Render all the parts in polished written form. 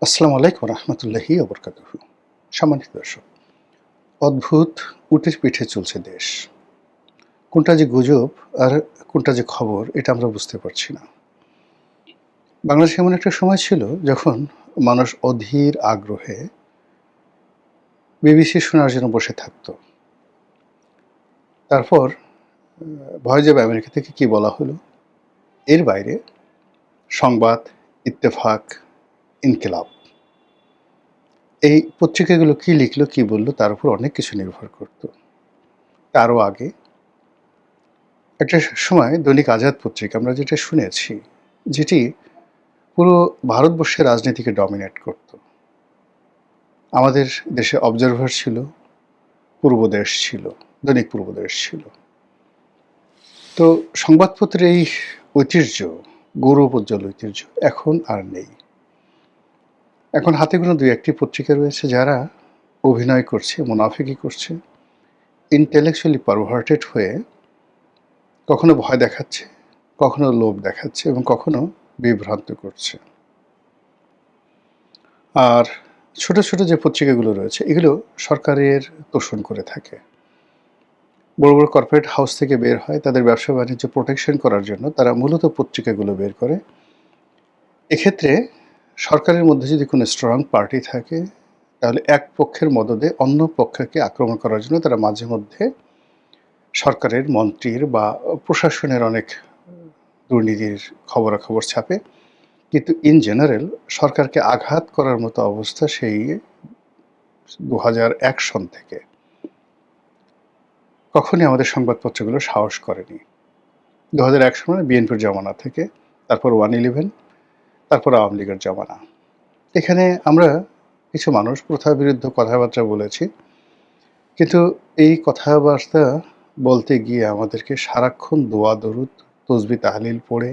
আসসালামু আলাইকুম রহমতুল্লাহি ওবরকাতুহ। সম্মানিত দর্শক, অদ্ভুত উটের পিঠে চলছে দেশ। কোনটা যে গুজব আর কোনটা যে খবর এটা আমরা বুঝতে পারছি না। বাংলাদেশে এমন একটা সময় ছিল যখন মানুষ অধীর আগ্রহে বিবিসি শোনার জন্য বসে থাকত। তারপর ভয় যাবে আমেরিকা থেকে কি বলা হলো, এর বাইরে সংবাদ, ইত্তেফাক, ইনকিলাব, এই পত্রিকাগুলো কি লিখলো কি বলল তার উপর অনেক কিছু নির্ভর করত। তারও আগে একটা সময় দৈনিক আজাদ পত্রিকা আমরা যেটা শুনেছি, যেটি পুরো ভারতবর্ষের রাজনীতিকে ডমিনেট করত। আমাদের দেশে অবজারভার ছিল, পূর্বদেশ ছিল, দৈনিক পূর্বদেশ ছিল। তো সংবাদপত্রের এই ঐতিহ্য, গৌরবোজ্জ্বল ঐতিহ্য এখন আর নেই। এখন হাতে গোনা দুই একটি পত্রিকা রয়েছে যারা অভিনয় করছে, মুনাফিকি করছে, ইন্টেলেকচুয়ালি পারভার্টেড হয়ে কখনো ভয় দেখাচ্ছে, কখনো লোভ দেখাচ্ছে এবং কখনো বিভ্রান্ত করছে। আর ছোট ছোট যে পত্রিকাগুলো রয়েছে এগুলো সরকারের তোষণ করে থাকে। বড় বড় কর্পোরেট হাউস থেকে বের হয় তাদের ব্যবসা বাণিজ্য প্রোটেকশন করার জন্য তারা মূলত পত্রিকাগুলো বের করে। এক্ষেত্রে সরকারের মধ্যে যদি কোনো স্ট্রং পার্টি থাকে তাহলে এক পক্ষের মদদে অন্য পক্ষকে আক্রমণ করার জন্য তারা মাঝে মধ্যে সরকারের মন্ত্রীর বা প্রশাসনের অনেক দুর্নীতির খবরাখবর ছাপে। কিন্তু ইন জেনারেল সরকারকে আঘাত করার মতো অবস্থা সেই 2001 সন থেকে কখনই আমাদের সংবাদপত্রগুলো সাহস করেনি। 2001 সনে বিএনপির জমানা থেকে, তারপর 111, তারপর আওয়ামী লীগের জমানা। এখানে আমরা কিছু মানুষ প্রথার বিরুদ্ধে কথাবার্তা বলেছি, কিন্তু এই কথাবার্তা বলতে গিয়ে আমাদেরকে সারাক্ষণ দোয়া দরুদ তসবি তাহলিল পড়ে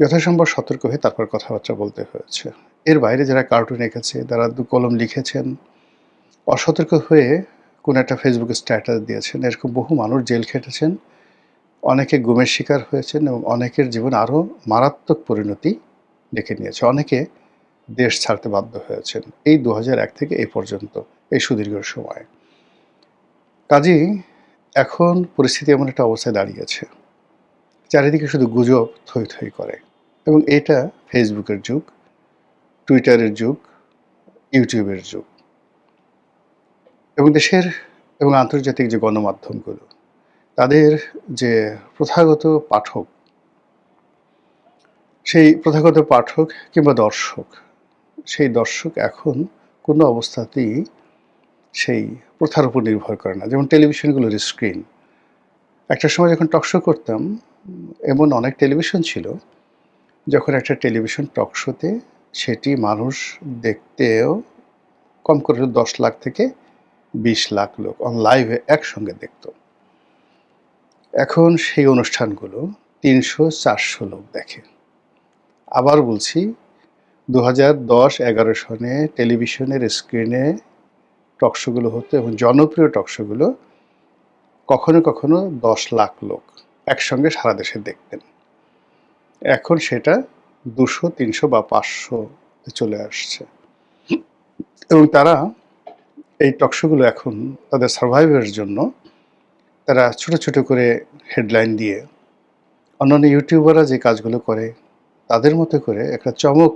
যথাসম্ভব সতর্ক হয়ে তারপর কথাবার্তা বলতে হয়েছে। এর বাইরে যারা কার্টুন এঁকেছে, যারা দু কলম লিখেছেন, অসতর্ক হয়ে কোনো একটা ফেসবুকে স্ট্যাটাস দিয়েছেন, এরকম বহু মানুষ জেল খেটেছেন, অনেকে গুমের শিকার হয়েছেন এবং অনেকের জীবন আরও মারাত্মক পরিণতি ডেকে নিয়েছে। অনেকে দেশ ছাড়তে বাধ্য হয়েছেন এই 2001 থেকে এই পর্যন্ত, এই সুদীর্ঘ সময়। কাজেই এখন পরিস্থিতি এমন একটা অবস্থায় দাঁড়িয়েছে, চারিদিকে শুধু গুজব থই থই করে। এবং এটা ফেসবুকের যুগ, টুইটারের যুগ, ইউটিউবের যুগ। এবং দেশের এবং আন্তর্জাতিক যে গণমাধ্যমগুলো, তাদের যে প্রথাগত পাঠক, সেই প্রথাগত পাঠক কিংবা দর্শক, সেই দর্শক এখন কোনো অবস্থাতেই সেই প্রথার উপর নির্ভর করে না। যেমন টেলিভিশনগুলোর স্ক্রিন। একটা সময় যখন টক শো করতাম, এমন অনেক টেলিভিশন ছিল যখন একটা টেলিভিশন টক শোতে সেটি মানুষ দেখতেও কম করে 10 লাখ থেকে 20 লাখ লোক অন লাইভে একসঙ্গে দেখত। এখন সেই অনুষ্ঠানগুলো 300-400 লোক দেখে। আবার বলছি, 2010-11 সনে টেলিভিশনের স্ক্রিনে টকশোগুলো হতো এবং জনপ্রিয় টকশোগুলো কখনো কখনো 10 লাখ লোক একসঙ্গে সারা দেশে দেখতেন। এখন সেটা 200, 300 বা 500 চলে আসছে। এবং তারা এই টকশোগুলো এখন তাদের সার্ভাইভের জন্য তারা ছোট ছোট করে হেডলাইন দিয়ে অন্যান্য ইউটিউবাররা যে কাজগুলো করে তাদের মতো করে একটা চমক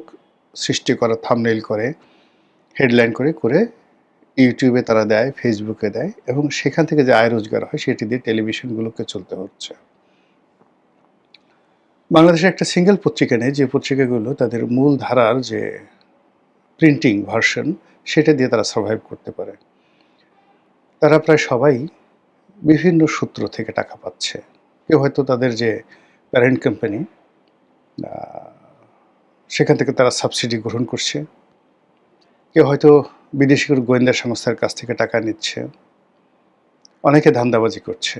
সৃষ্টি করা, থাম্বনেইল করে, হেডলাইন করে করে ইউটিউবে তারা দেয়, ফেসবুকে দেয় এবং সেখান থেকে যে আয় রোজগার হয় সেটি দিয়ে টেলিভিশনগুলোকে চলতে হচ্ছে। বাংলাদেশে একটা সিঙ্গেল পত্রিকা নেই যে পত্রিকাগুলো তাদের মূল ধারার যে প্রিন্টিং ভার্সন সেটা দিয়ে তারা সার্ভাইভ করতে পারে। তারা প্রায় সবাই বিভিন্ন সূত্র থেকে টাকা পাচ্ছে। কেউ হয়তো তাদের যে প্যারেন্ট কোম্পানি, সেখান থেকে তারা সাবসিডি গ্রহণ করছে। কেউ হয়তো বিদেশি কোনো গোয়েন্দা সংস্থার কাছ থেকে টাকা নিচ্ছে। অনেকে ধান্দাবাজি করছে,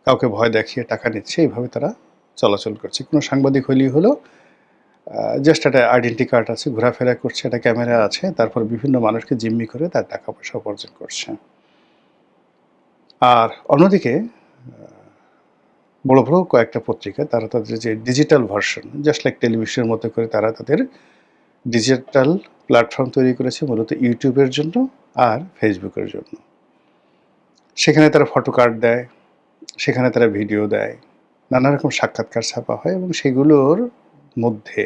কাউকে ভয় দেখিয়ে টাকা নিচ্ছে, এইভাবে তারা চলাচল করছে। কোনো সাংবাদিক হলেই হলো জাস্ট একটা আইডেন্টি কার্ড আছে, ঘোরাফেরা করছে, একটা ক্যামেরা আছে, তারপর বিভিন্ন মানুষকে জিম্মি করে তার টাকা পয়সা উপার্জন করছে। আর অন্যদিকে বড় বড় কয়েকটা পত্রিকা তারা তাদের যে ডিজিটাল ভার্সন, জাস্ট লাইক টেলিভিশনের মতো করে তারা তাদের ডিজিটাল প্ল্যাটফর্ম তৈরি করেছে মূলত ইউটিউবের জন্য আর ফেসবুকের জন্য। সেখানে তারা ফটো কার্ড দেয়, সেখানে তারা ভিডিও দেয়, নানা রকম সাক্ষাৎকার ছাপা হয় এবং সেগুলোর মধ্যে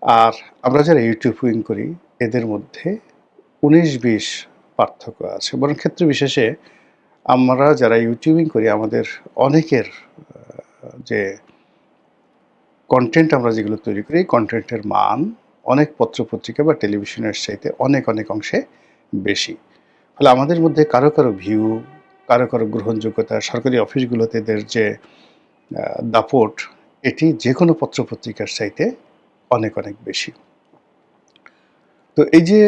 আর আমরা যারা ইউটিউবিং করি এদের মধ্যে ১৯-২০ পার্থক্য আছে। বরং ক্ষেত্র বিশেষে আমরা যারা ইউটিউবিং করি আমাদের অনেকের যে কনটেন্ট আমরা যেগুলো তৈরি করি, কনটেন্টের মান অনেক পত্র-পত্রিকা বা টেলিভিশনের চাইতে অনেক, অনেক অংশে বেশি। ফলে আমাদের মধ্যে কারো, কারো ভিউ, কারো, কারো গ্রহণযোগ্যতা, সরকারি অফিসগুলোতে এদের যে দাপট, এটি যেকোনো পত্র-পত্রিকার চাইতে অনেক, অনেক বেশি। তো এই যে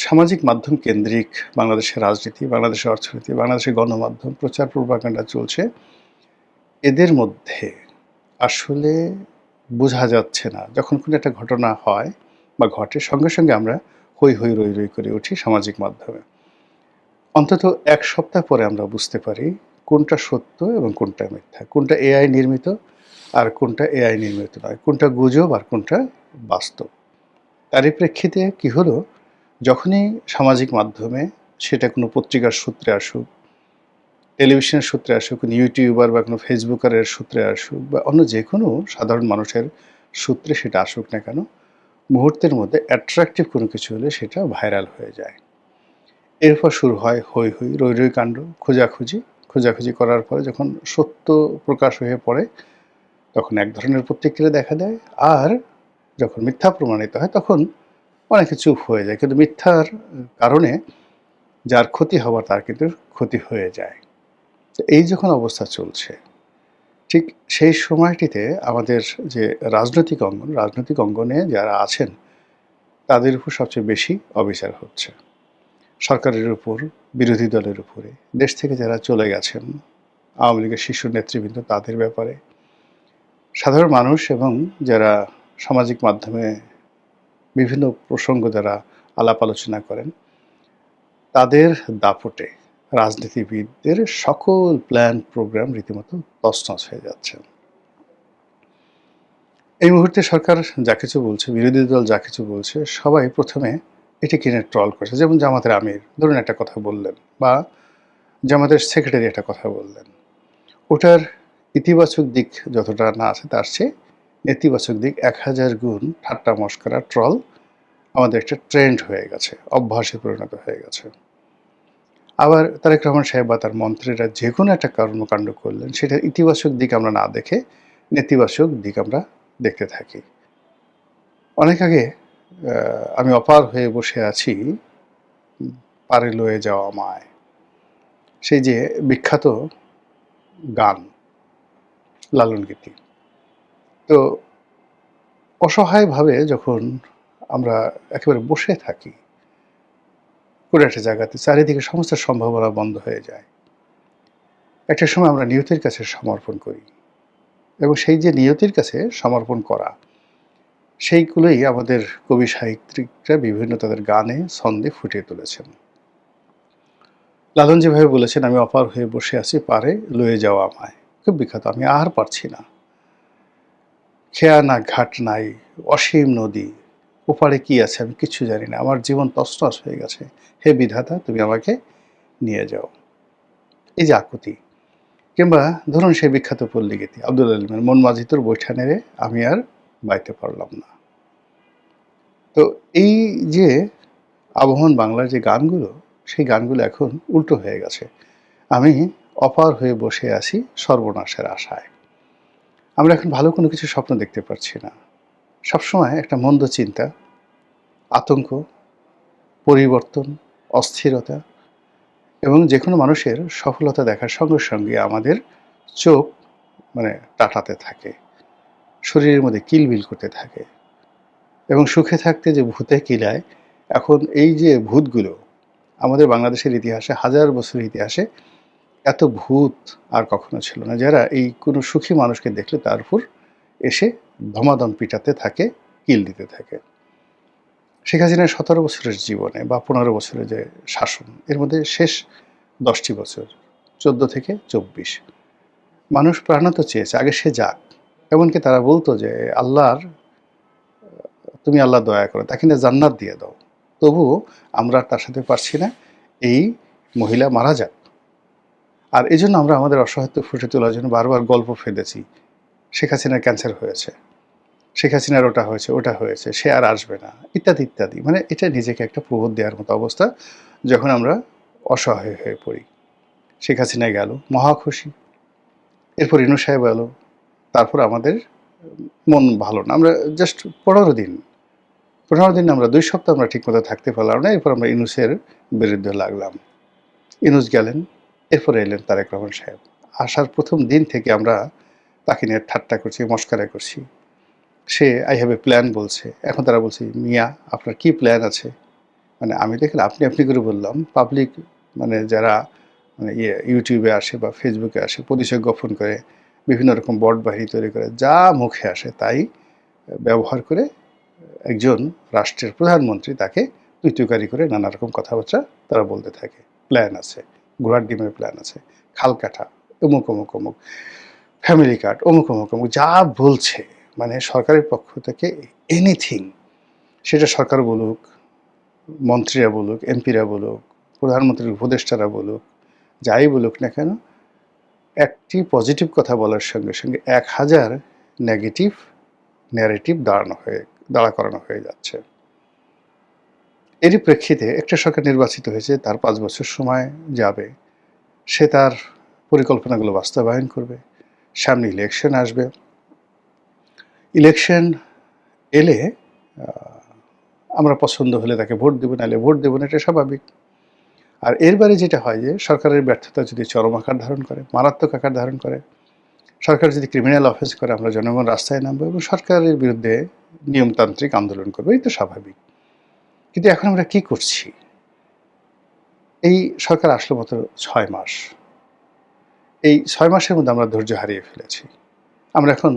সামাজিক মাধ্যম কেন্দ্রিক বাংলাদেশের রাজনীতি, বাংলাদেশের অর্থনীতি, বাংলাদেশের গণমাধ্যম, প্রচার প্রপাগান্ডা চলছে, এদের মধ্যে আসলে বোঝা যাচ্ছে না। যখন কোনো একটা ঘটনা হয় বা ঘটে সঙ্গে, সঙ্গে আমরা হৈ, হৈ, রৈ, রৈ করে উঠি সামাজিক মাধ্যমে। অন্তত ১ সপ্তাহ পরে আমরা বুঝতে পারি কোনটা সত্য এবং কোনটা মিথ্যা, কোনটা এআই নির্মিত আর কোনটা এআই নির্মিত নয়, কোনটা গুজব আর কোনটা বাস্তব। তারই প্রেক্ষিতে কি হলো, যখনই সামাজিক মাধ্যমে সেটা কোনো পত্রিকার সূত্রে আসুক, টেলিভিশনের সূত্রে আসুক, কোনো ইউটিউবার বা কোনো ফেসবুকারের সূত্রে আসুক বা অন্য যেকোনো সাধারণ মানুষের সূত্রে সেটা আসুক না কেন, মুহূর্তের মধ্যে অ্যাট্রাকটিভ কোনো কিছু হলে সেটা ভাইরাল হয়ে যায়। এরপর শুরু হয় হৈ হৈ, রৈ রৈ কাণ্ড, খোঁজাখুঁজি। খোঁজাখুঁজি করার পরে যখন সত্য প্রকাশ হয়ে পড়ে তখন এক ধরনের প্রতিক্রিয়া দেখা দেয়, আর যখন মিথ্যা প্রমাণিত হয় তখন অনেকে চুপ হয়ে যায়। কিন্তু মিথ্যার কারণে যার ক্ষতি হওয়ার তার কিন্তু ক্ষতি হয়ে যায়। তো এই যখন অবস্থা চলছে, ঠিক সেই সময়টিতে আমাদের যে রাজনৈতিক অঙ্গনে যারা আছেন তাদের উপর সবচেয়ে বেশি অবিচার হচ্ছে। সরকারের উপর, বিরোধী দলের উপরে, দেশ থেকে যারা চলে গেছেন, আওয়ামী লীগের শীর্ষ নেতৃবৃন্দ তাদের ব্যাপারে, সাধারণ মানুষ এবং যারা সামাজিক মাধ্যমে বিভিন্ন প্রসঙ্গ যারা আলাপ আলোচনা করেন, তাদের দাপটে রাজনীতিবিদদের সকল প্ল্যান প্রোগ্রাম রীতিমতো তছনছ হয়ে যাচ্ছে। এই মুহূর্তে সরকার যা কিছু বলছে, বিরোধী দল যা কিছু বলছে, সবাই প্রথমে এটিকে নিয়ে ট্রল করছে। যেমন জামাতের আমির ধরুন একটা কথা বললেন বা জামাতের সেক্রেটারি একটা কথা বললেন। ওটার ইতিবাচক দিক যতটা না আছে তার চেয়ে নেতিবাচক দিক ১০০০ গুণ ঠাট্টা মশকরা ট্রল আমাদের একটা ট্রেন্ড হয়ে গেছে, অভ্যাসে পরিণত হয়ে গেছে। আবার তারেক রহমান সাহেব বা তার মন্ত্রীরা যে কোনো একটা কর্মকাণ্ড করলেন সেটার ইতিবাচক দিক আমরা না দেখে নেতিবাচক দিক আমরা দেখতে থাকি। অনেক আগে আমি অপার হয়ে বসে আছি পারে লয়ে যাওয়া মায়, সেই যে বিখ্যাত গান লালন গীতি। তো অসহায়ভাবে যখন আমরা একেবারে বসে থাকি কোনো একটা জায়গাতে, চারিদিকে সমস্ত সম্ভাবনা বন্ধ হয়ে যায়। একটা সময় আমরা নিয়তির কাছে সমর্পণ করি এবং সেই যে নিয়তির কাছে সমর্পণ করা, সেইগুলোই আমাদের কবি সাহিত্যিকরা বিভিন্ন তাদের গানে ছন্দে ফুটিয়ে তুলেছেন। লালন যেভাবে বলেছেন, আমি অপার হয়ে বসে আছি পারে লয়ে যাওয়া আমায়, খুব বিখ্যাত। আমি আর পারছি না, খেয়া না ঘাট নাই, অসীম নদী, ওপারে কি আছে আমি কিচ্ছু জানি না, আমার জীবন তছনছ হয়ে গেছে, হে বিধাতা তুমি আমাকে নিয়ে যাও। এই যে আকুতি, কিংবা ধরুন সেই বিখ্যাত পল্লী গীতি আব্দুল আলিমের, মন মাঝি তোর বৈঠা নেড়ে আমি আর বাইতে পারলাম না। তো এই যে আবহমান বাংলার যে গানগুলো, সেই গানগুলো এখন উল্টো হয়ে গেছে। আমি অপার হয়ে বসে আছি সর্বনাশের আশায়। আমরা এখন ভালো কোনো কিছু স্বপ্ন দেখতে পারছি না। সবসময় একটা মন্দ চিন্তা, আতঙ্ক, পরিবর্তন, অস্থিরতা এবং যে কোনো মানুষের সফলতা দেখার সঙ্গে সঙ্গে আমাদের চোখ টাটাতে থাকে, শরীরের মধ্যে কিলবিল করতে থাকে এবং সুখে থাকতে যে ভূতে কিলায়, এখন এই যে ভূতগুলো আমাদের বাংলাদেশের ইতিহাসে, হাজার বছরের ইতিহাসে এত ভূত আর কখনো ছিল না, যারা এই কোনো সুখী মানুষকে দেখলে তার উপর এসে ধমাধম পিটাতে থাকে, কিল দিতে থাকে। শেখ হাসিনার ১৭ বছরের জীবনে বা ১৫ বছরের যে শাসন, এর মধ্যে শেষ ১০টি বছর ১৪ থেকে ২৪ মানুষ প্রাণত চেয়েছে আগে সে যাক। এমনকি তারা বলতো যে আল্লাহর তুমি আল্লাহ দয়া করো, তাকে না জান্নাত দিয়ে দাও। তবুও আমরা তার সাথে পারছি না, এই মহিলা মারা যাক। আর এই জন্য আমরা আমাদের অসহায়ত্ব ফুটে তোলার জন্য বারবার গল্প ফেলেছি, শেখ হাসিনার ক্যান্সার হয়েছে, শেখ হাসিনার ওটা হয়েছে, ওটা হয়েছে, সে আর আসবে না, ইত্যাদি ইত্যাদি। মানে এটা নিজেকে একটা প্রবোধ দেওয়ার মতো অবস্থা যখন আমরা অসহায় হয়ে পড়ি। শেখ হাসিনা গেল, মহা খুশি। এরপর ইনু সাহেব এলো, তারপর আমাদের মন ভালো না। আমরা জাস্ট 15 দিন আমরা 2 সপ্তাহ আমরা ঠিকমতো থাকতে পারলাম না। এরপর আমরা ইনুসের বিরুদ্ধে লাগলাম। ইনুস গেলেন, এরপরে এলেন তারেক রহমান সাহেব। আসার প্রথম দিন থেকে আমরা তাকে নিয়ে ঠাট্টা করছি, মশকরা করছি। Say I have a plan বলছে। এখন তারা বলছে, মিয়া আপনার কি প্ল্যান আছে? মানে আমি দেখলে আপনি করে বললাম। পাবলিক মানে যারা মানে ইউটিউবে আসে বা ফেসবুকে আসে, পরিচয় গোপন করে বিভিন্ন রকম বট বাহিনী তৈরি করে, যা মুখে আসে তাই ব্যবহার করে একজন রাষ্ট্রের প্রধানমন্ত্রী তাকে তুই-তুকারি করে নানা রকম কথাবার্তা তারা বলতে থাকে। প্ল্যান আছে, ঘোড়ার ডিমের প্ল্যান আছে, খাল কাটা, অমুক অমুক অমুক, ফ্যামিলি কার্ড, অমুক অমুক অমুক, যা বলছে মানে সরকারের পক্ষ থেকে এনিথিং, সেটা সরকার বলুক, মন্ত্রীরা বলুক, এমপিরা বলুক, প্রধানমন্ত্রীর উপদেষ্টারা বলুক, যাই বলুক না কেন, একটি পজিটিভ কথা বলার সঙ্গে সঙ্গে 1000 নেগেটিভ ন্যারেটিভ দাঁড়া করানো হয়ে যাচ্ছে। এরই প্রেক্ষিতে একটা সরকার নির্বাচিত হয়েছে, তার 5 বছর সময় যাবে, সে তার পরিকল্পনাগুলো বাস্তবায়ন করবে। সামনে ইলেকশন আসবে, ইলেকশন এলে আমরা পছন্দ হলে তাকে ভোট দেবো, নাহলে ভোট দেবো না, এটা স্বাভাবিক। আর এরবারে যেটা হয় যে সরকারের ব্যর্থতা যদি চরম আকার ধারণ করে, মারাত্মক আকার ধারণ করে, সরকার যদি ক্রিমিনাল অফেন্স করে, আমরা জনগণ রাস্তায় নামবো এবং সরকারের বিরুদ্ধে নিয়মতান্ত্রিক আন্দোলন করবো, এই তো স্বাভাবিক। কিন্তু এখন আমরা কি করছি? এই সরকার আসলো মাত্র 6 মাস। এই 6 মাসের মধ্যে আমরা ধৈর্য হারিয়ে ফেলেছি। আমরা এখন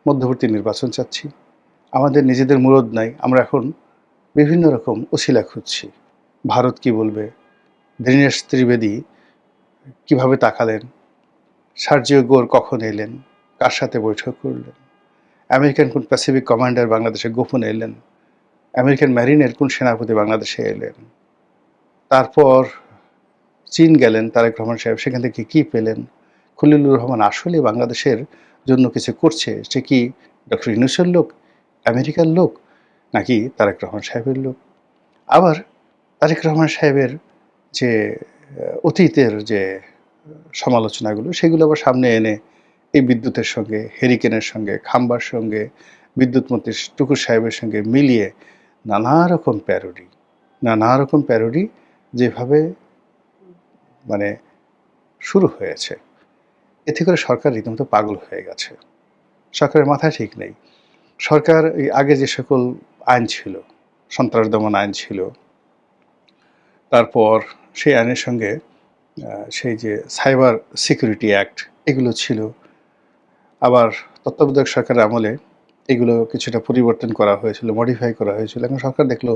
মধ্যবর্তী নির্বাচন চাচ্ছি, আমাদের নিজেদের মুরদ নাই। আমরা এখন বিভিন্ন রকম উছিলা খুঁজছি। ভারত কি বলবে, দীনেশ ত্রিবেদী কিভাবে তাকালেন, সার্জিও গোর কখন এলেন, কার সাথে বৈঠক করলেন, আমেরিকান কোন প্যাসিফিক কমান্ডার বাংলাদেশে গোপনে এলেন, আমেরিকান ম্যারিনের কোন সেনাপতি বাংলাদেশে এলেন, তারপর চীন গেলেন তারেক রহমান সাহেব, সেখান থেকে কী পেলেন, খলিলুর রহমান আসলে বাংলাদেশের জন্য কিছু করছে, সে কি ডক্টর ইউনূসের লোক, আমেরিকার লোক, নাকি তারেক রহমান সাহেবের লোক? আবার তারেক রহমান সাহেবের যে অতীতের যে সমালোচনাগুলো, সেগুলো আবার সামনে এনে এই বিদ্যুতের সঙ্গে, হেরিকেনের সঙ্গে, খাম্বার সঙ্গে, বিদ্যুৎ মন্ত্রী টুকুর সাহেবের সঙ্গে মিলিয়ে নানা রকম প্যারোডি যেভাবে মানে শুরু হয়েছে, এতে করে সরকার রীতিমতো পাগল হয়ে গেছে। সরকারের মাথা ঠিক নেই। সরকার এই আগে যে সকল আইন ছিল, সন্ত্রাস দমন আইন ছিল, তারপর সেই আইনের সঙ্গে সেই যে সাইবার সিকিউরিটি অ্যাক্ট, এগুলো ছিল। আবার তত্ত্বাবধায়ক সরকারের আমলে এগুলো কিছুটা পরিবর্তন করা হয়েছিল, মডিফাই করা হয়েছিল। এখন সরকার দেখলো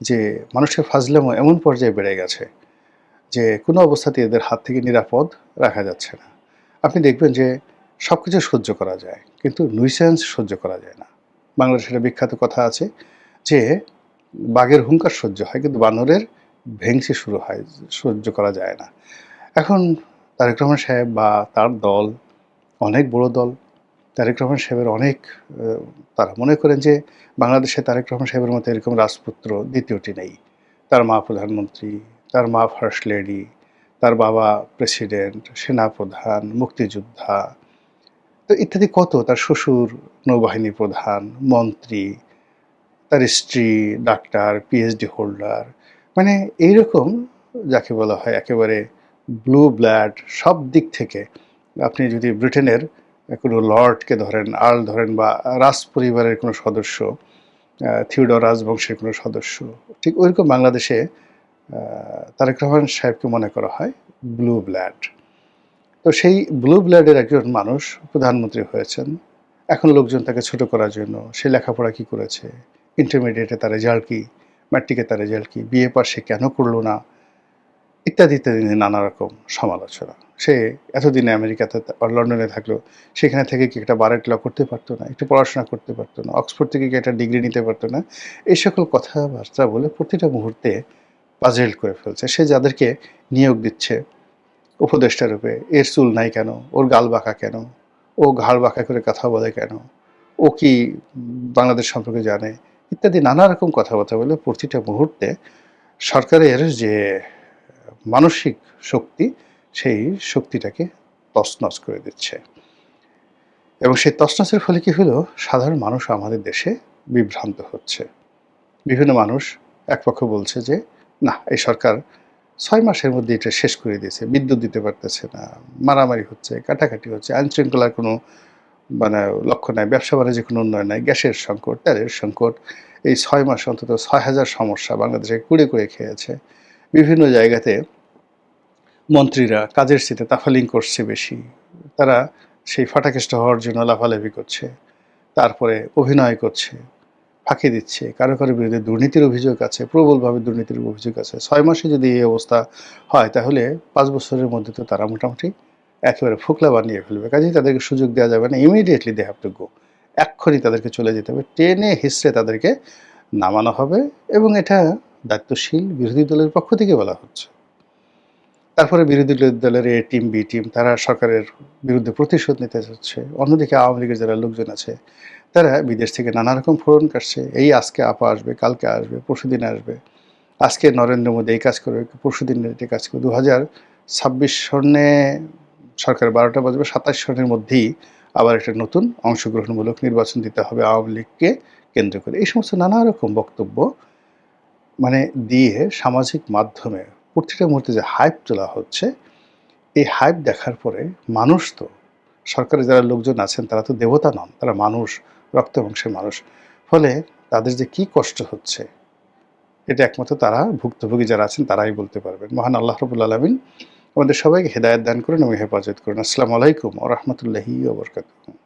যে মানুষের ফাজলামো এমন পর্যায়ে বেড়ে গেছে যে কোনো অবস্থাতেই এদের হাত থেকে নিরাপদ রাখা যাচ্ছে না। আপনি দেখবেন যে সব কিছু সহ্য করা যায়, কিন্তু নুইসেন্স সহ্য করা যায় না। বাংলাদেশের একটা বিখ্যাত কথা আছে যে বাঘের হুঙ্কার সহ্য হয়, কিন্তু বানরের ভেংসি শুরু হয়, সহ্য করা যায় না। এখন তারেক রহমান সাহেব বা তার দল, অনেক বড় দল, তারেক রহমান সাহেবের অনেক তারা মনে করেন যে বাংলাদেশে তারেক রহমান সাহেবের মতো এরকম রাজপুত্র দ্বিতীয়টি নেই। তার মা প্রধানমন্ত্রী, তার মা ফার্স্ট লেডি, তার বাবা প্রেসিডেন্ট, সেনাপ্রধান, মুক্তিযোদ্ধা, তো ইত্যাদি কত, তার শ্বশুর নৌবাহিনী প্রধান, মন্ত্রী, তার স্ত্রী ডাক্তার, পিএইচডি হোল্ডার, মানে এইরকম যাকে বলা হয় একেবারে ব্লু ব্লাড সব দিক থেকে। আপনি যদি ব্রিটেনের কোনো লর্ডকে ধরেন, আর্ল ধরেন, বা রাজ পরিবারের কোনো সদস্য, থিওডর রাজবংশের কোনো সদস্য, ঠিক ওইরকম বাংলাদেশে তারেক রহমান সাহেবকে মনে করা হয় ব্লু ব্লাড। তো সেই ব্লু ব্লাডের একজন মানুষ প্রধানমন্ত্রী হয়েছেন। এখন লোকজন তাকে ছোট করার জন্য সে লেখাপড়া কি করেছে, ইন্টারমিডিয়েটে তার রেজাল্ট কি, ম্যাট্রিকে তার রেজাল্ট কি, বিএ পাস সে কেন করলো না, ইত্যাদি, ইত্যাদি নানা রকম সমালোচনা। সে এতদিনে আমেরিকাতে লন্ডনে থাকলো। সেখানে থেকে কি একটা বারেট ল করতে পারত না? একটু পড়াশোনা করতে পারত না? অক্সফোর্ড থেকে কি একটা ডিগ্রি নিতে পারত না? এই সকল কথাবার্তা বলে প্রতিটা মুহূর্তে পাজেল করে ফেলছে। সে যাদেরকে নিয়োগ দিচ্ছে উপদেষ্টা রূপে, এর চুল নাই কেন? ওর গাল বাঁকা কেন? ও ঘাড় বাঁকা করে কথা বলে কেন? ও কি বাংলাদেশ সম্পর্কে জানে? ইত্যাদি নানা রকম কথাবার্তা বলে প্রতিটা মুহূর্তে সরকারের যে মানসিক শক্তি, সেই শক্তিটাকে তছনছ করে দিচ্ছে। এবং সেই তছনছের ফলে কি হলো? সাধারণ মানুষ আমাদের দেশে বিভ্রান্ত হচ্ছে। বিভিন্ন মানুষ একপক্ষ বলছে যে, "না, এই সরকার ৬ মাসের মধ্যে এটা শেষ করে দিয়েছে। বিদ্যুৎ দিতে পারতেছে না। মারামারি হচ্ছে, কাটাকাটি হচ্ছে, আইনশৃঙ্খলার কোনো মানে লক্ষ্য নাই, ব্যবসা-বাণিজ্যের কোনো উন্নয়ন নাই, গ্যাসের সংকট, তেলের সংকট। এই ৬ মাসে অন্তত ৬,০০০ সমস্যা বাংলাদেশে কুরে, কুরে খেয়েছে।" বিভিন্ন জায়গাতে মন্ত্রীরা কাজের চেয়ে তাফালিং করছে বেশি। তারা সেই ফাটাকেষ্ট হওয়ার জন্য লাফালাফি করছে। তারপরে অভিনয় করছে, ফাঁকি দিচ্ছে। কারো, কারো বিরুদ্ধে দুর্নীতির অভিযোগ আছে, প্রবলভাবে দুর্নীতির অভিযোগ আছে। ৬ মাসে যদি এই অবস্থা হয় তাহলে ৫ বছরের মধ্যে তো তারা মোটামুটি একেবারে ফোকলা বানিয়ে ফেলবে। কাজেই তাদেরকে সুযোগ দেওয়া যাবে না। Immediately they have to go. এক্ষুনি তাদেরকে চলে যেতে হবে। টেনে হিঁচড়ে তাদেরকে নামানো হবে এবং এটা দায়িত্বশীল বিরোধী দলের পক্ষ থেকে বলা হচ্ছে। তারপরে বিরোধী দলের এ টিম, বি টিম তারা সরকারের বিরুদ্ধে প্রতিশোধ নিতে যাচ্ছে। অন্যদিকে আওয়ামী লীগের যারা লোকজন আছে, তারা বিদেশ থেকে নানা রকম ফোড়ন কাটছে। এই আজকে আপা আসবে, কালকে আসবে, পরশুদিন আসবে। আজকে নরেন্দ্র মোদি এই কাজ করবে, পরশুদিন এই কাজ করবে। ২০২৬ সনে সরকার ১২টা বাজবে, ২৭ সনের মধ্যেই আবার একটা নতুন অংশগ্রহণমূলক নির্বাচন দিতে হবে আওয়ামী লীগকে কেন্দ্র করে। এই সমস্ত নানা রকম বক্তব্য মানে দিয়ে সামাজিক মাধ্যমে প্রতিটা মুহূর্তে যে হাইপ তোলা হচ্ছে, এই হাইপ দেখার পরে মানুষ তো, সরকারের যারা লোকজন আছেন তারা তো দেবতা নন, তারা মানুষ, রক্ত মাংসের মানুষ। ফলে তাদের যে কি কষ্ট হচ্ছে এটা একমাত্র তারা, ভুক্তভোগী যারা আছেন তারাই বলতে পারবেন। মহান আল্লাহ রাব্বুল আলামিন আমাদের সবাইকে হেদায়েত দান করুন এবং হেফাজত করুন। আসসালামু আলাইকুম ওয়া রাহমাতুল্লাহি ওয়া বারাকাতুহু।